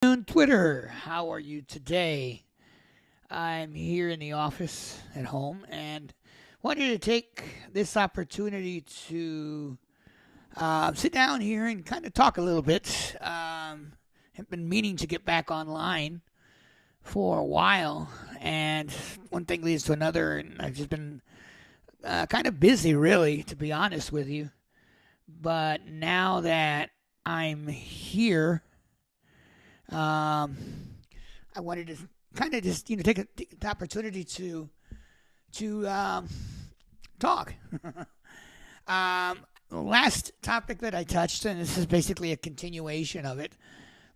Twitter. How are you today? I'm here in the office at home and wanted to take this opportunity to sit down here and kind of talk a little bit. Have been meaning to get back online for a while, and one thing leads to another, and I've just been kind of busy, really, to be honest with you. But now that I'm here, um, I wanted to kind of just take the opportunity to talk. Last topic that I touched, and this is basically a continuation of it,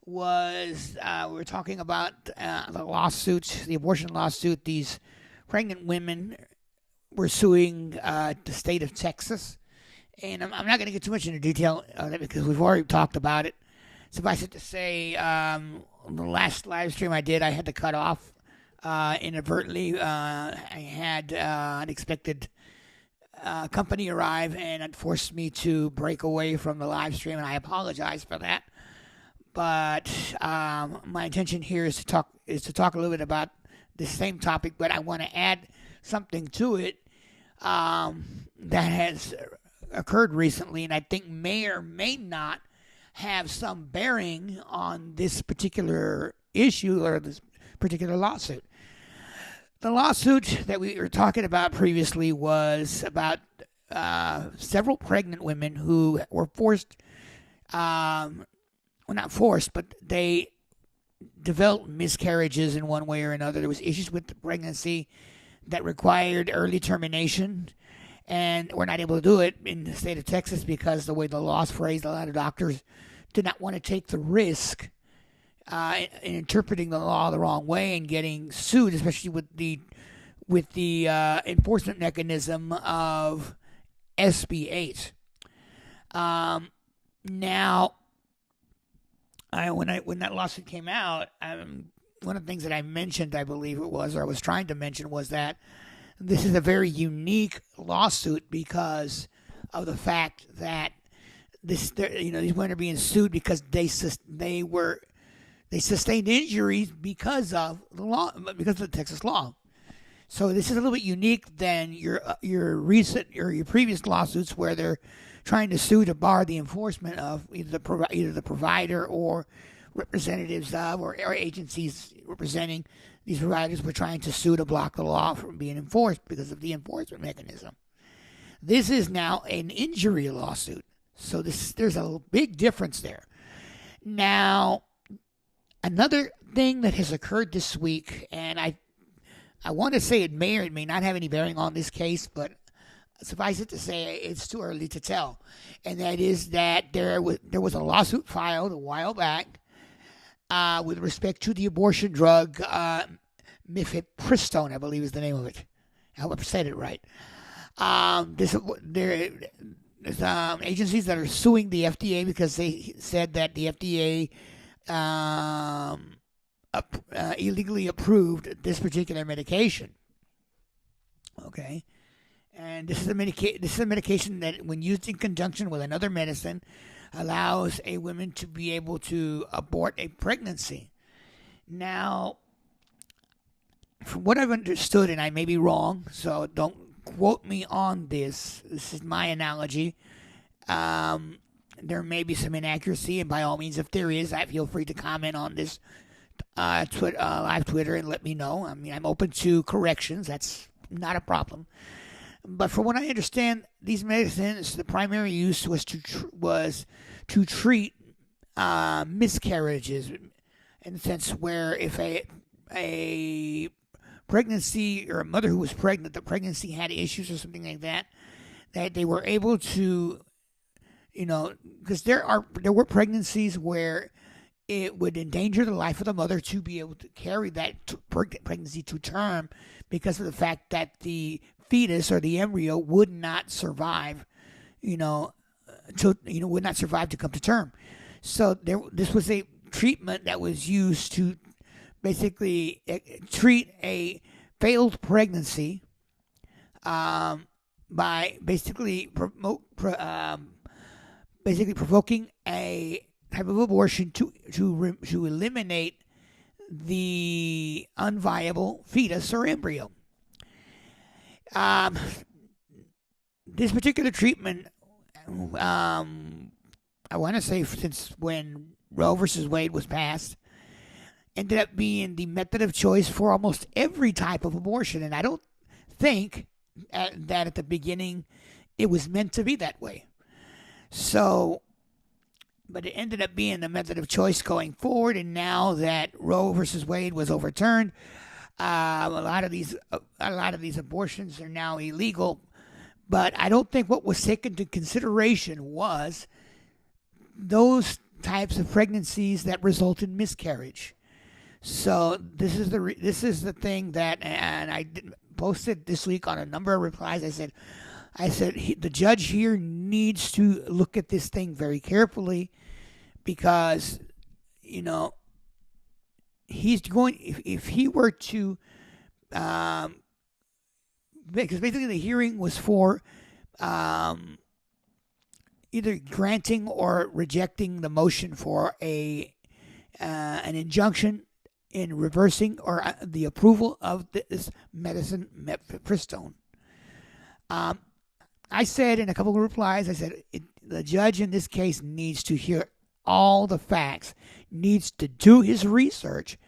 was we were talking about the lawsuit, the abortion lawsuit. These pregnant women were suing the state of Texas, and I'm not going to get too much into detail on it because we've already talked about it. Suffice it to say, the last live stream I did, I had to cut off inadvertently. I had unexpected company arrive, and it forced me to break away from the live stream, and I apologize for that. But my intention here is to talk a little bit about the same topic, but I want to add something to it that has occurred recently, and I think may or may not have some bearing on this particular issue or this particular lawsuit. The lawsuit that we were talking about previously was about several pregnant women who were forced, well, not forced, but they developed miscarriages in one way or another. There was issues with the pregnancy that required early termination, and we're not able to do it in the state of Texas because the way the law is phrased, a lot of doctors did not want to take the risk in interpreting the law the wrong way and getting sued, especially with the enforcement mechanism of SB 8. Now, when that lawsuit came out, one of the things that I mentioned, I believe it was, or I was trying to mention, was that this is a very unique lawsuit because of the fact that these women are being sued because they sustained injuries because of the law, because of the Texas law. So this is a little bit unique than your recent or your previous lawsuits where they're trying to sue to bar the enforcement of either the provider or representatives of or agencies representing these providers were trying to sue to block the law from being enforced because of the enforcement mechanism. This is now an injury lawsuit. So there's a big difference there. Now, another thing that has occurred this week, and I want to say it may or it may not have any bearing on this case, but suffice it to say it's too early to tell. And that is that there was a lawsuit filed a while back with respect to the abortion drug mifepristone, I believe is the name of it. I hope I said it right. There's agencies that are suing the FDA because they said that the FDA illegally approved this particular medication. Okay, and this is a medication that, when used in conjunction with another medicine, allows a woman to be able to abort a pregnancy. Now, from what I've understood, and I may be wrong, so don't quote me on this. This is my analogy. There may be some inaccuracy, and by all means, if there is, I feel free to comment on this live Twitter and let me know. I mean, I'm open to corrections. That's not a problem. But from what I understand, these medicines, the primary use was to treat miscarriages, in the sense where if a pregnancy or a mother who was pregnant, the pregnancy had issues or something like that, that they were able to, because there were pregnancies where it would endanger the life of the mother to be able to carry that pregnancy to term because of the fact that the fetus or the embryo would not survive, would not survive to come to term. So this was a treatment that was used to basically treat a failed pregnancy by basically provoking a type of abortion to eliminate the unviable fetus or embryo. This particular treatment, I want to say since when Roe versus Wade was passed, ended up being the method of choice for almost every type of abortion. And I don't think that at the beginning it was meant to be that way. So, but it ended up being the method of choice going forward. And now that Roe versus Wade was overturned, a lot of these abortions are now illegal. But I don't think what was taken into consideration was those types of pregnancies that result in miscarriage. So this is the thing that, and I posted this week on a number of replies. I said the judge here needs to look at this thing very carefully, because he's going, if he were to, because basically the hearing was for either granting or rejecting the motion for an injunction in reversing or the approval of this medicine, mifepristone. I said in a couple of replies, I said the judge in this case needs to hear all the facts, needs to do his research,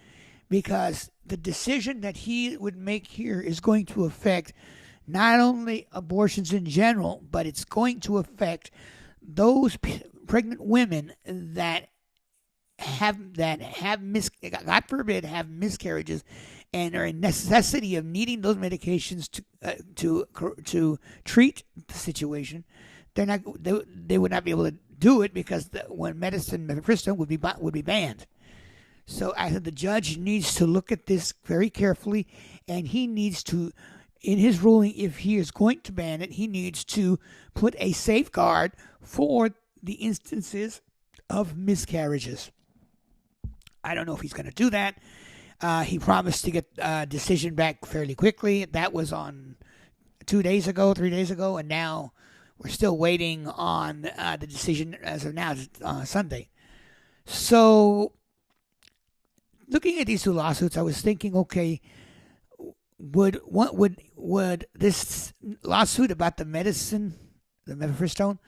because the decision that he would make here is going to affect not only abortions in general, but it's going to affect those pregnant women that have God forbid, have miscarriages and are in necessity of needing those medications to treat the situation. They would not be able to do it, because when medicine, mifepristone, would be banned. So I said the judge needs to look at this very carefully, and he needs to, in his ruling, if he is going to ban it, he needs to put a safeguard for the instances of miscarriages. I don't know if he's going to do that. He promised to get a decision back fairly quickly. That was on 3 days ago, and now we're still waiting on the decision as of now, Sunday. So, looking at these two lawsuits, I was thinking, okay, would this lawsuit about the medicine, the mifepristone,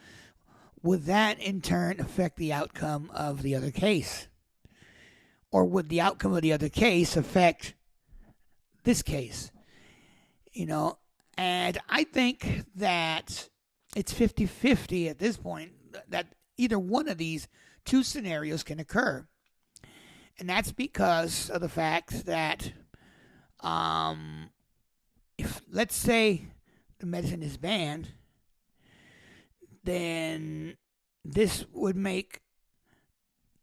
would that in turn affect the outcome of the other case? Or would the outcome of the other case affect this case? And I think that it's 50-50 at this point, that either one of these two scenarios can occur. And that's because of the fact that if, let's say, the medicine is banned, then this would make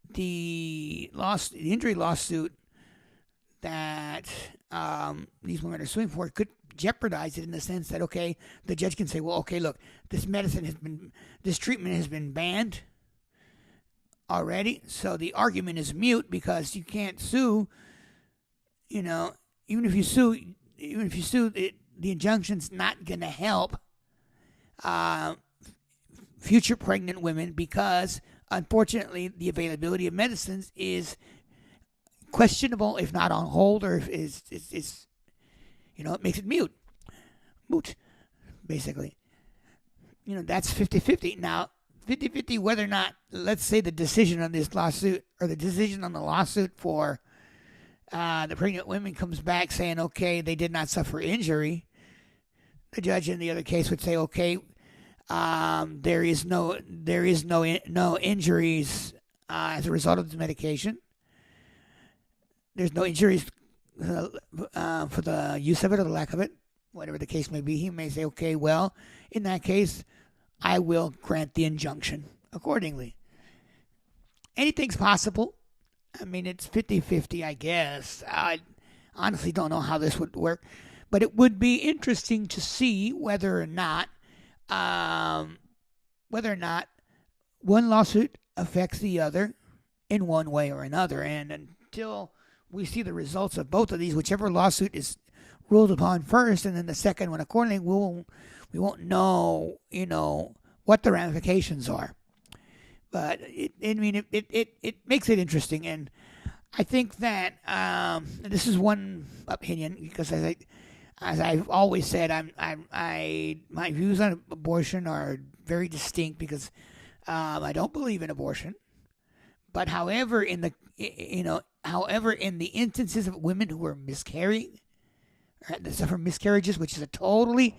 the injury lawsuit that these women are suing for could jeopardize it, in the sense that, okay, the judge can say, well, okay, look, this treatment has been banned already, so the argument is mute, because you can't sue. Even if you sue, the injunction's not going to help future pregnant women, because unfortunately the availability of medicines is questionable, if not on hold, or is it makes it moot, basically. That's 50-50. Now, 50-50 whether or not, let's say, the decision on this lawsuit, or the decision on the lawsuit for the pregnant women comes back saying, okay, they did not suffer injury. The judge in the other case would say, okay, there is no injuries as a result of the medication. There's no injuries for the use of it or the lack of it, whatever the case may be. He may say, okay, well, in that case, I will grant the injunction accordingly. Anything's possible. I mean, it's 50-50, I guess. I honestly don't know how this would work, but it would be interesting to see whether or not one lawsuit affects the other in one way or another. And until we see the results of both of these, whichever lawsuit is ruled upon first, and then the second one accordingly, we won't know, what the ramifications are. But it makes it interesting, and I think that this is one opinion because as I've always said, my views on abortion are very distinct because I don't believe in abortion. But however, however, in the instances of women who are miscarrying, that suffer miscarriages, which is a totally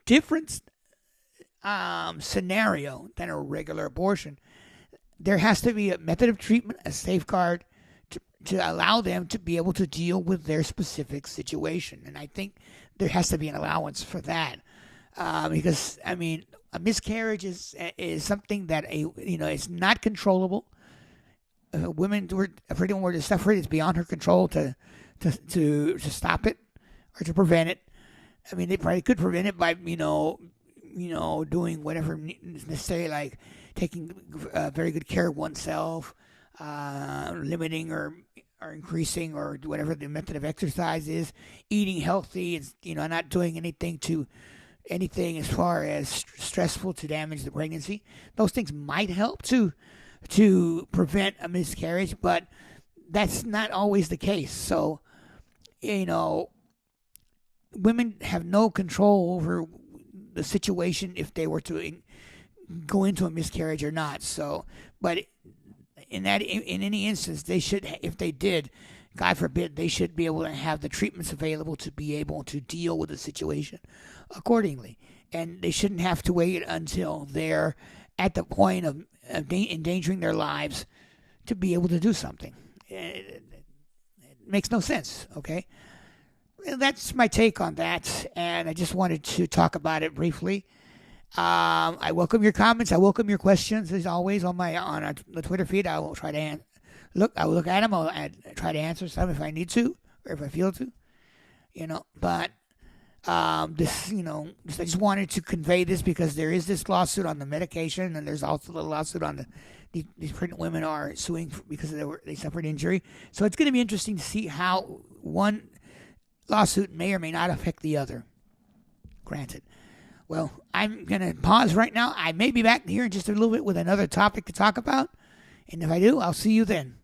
different scenario than a regular abortion, there has to be a method of treatment, a safeguard to allow them to be able to deal with their specific situation. And I think there has to be an allowance for that. Because, I mean, a miscarriage is something that it's not controllable. Women were afraid when to suffer it. It's beyond her control to stop it or to prevent it. I mean, they probably could prevent it by doing whatever is necessary, like taking very good care of oneself, limiting or increasing or whatever the method of exercise is, eating healthy, and not doing anything as far as stressful to damage the pregnancy. Those things might help to prevent a miscarriage, but that's not always the case. So, women have no control over the situation if they were to go into a miscarriage or not. So, but in any instance, they should, if they did, God forbid, they should be able to have the treatments available to be able to deal with the situation accordingly. And they shouldn't have to wait until they're at the point of endangering their lives to be able to do something. It makes no sense, okay? That's my take on that, and I just wanted to talk about it briefly. I welcome your comments. I welcome your questions, as always, on the Twitter feed. I will try to look at them. I'll try to answer some if I need to, or if I feel to. But I just wanted to convey this because there is this lawsuit on the medication, and there's also the lawsuit on these pregnant women are suing because they suffered injury. So it's going to be interesting to see how one lawsuit may or may not affect the other. Granted. Well, I'm going to pause right now. I may be back here in just a little bit with another topic to talk about. And if I do, I'll see you then.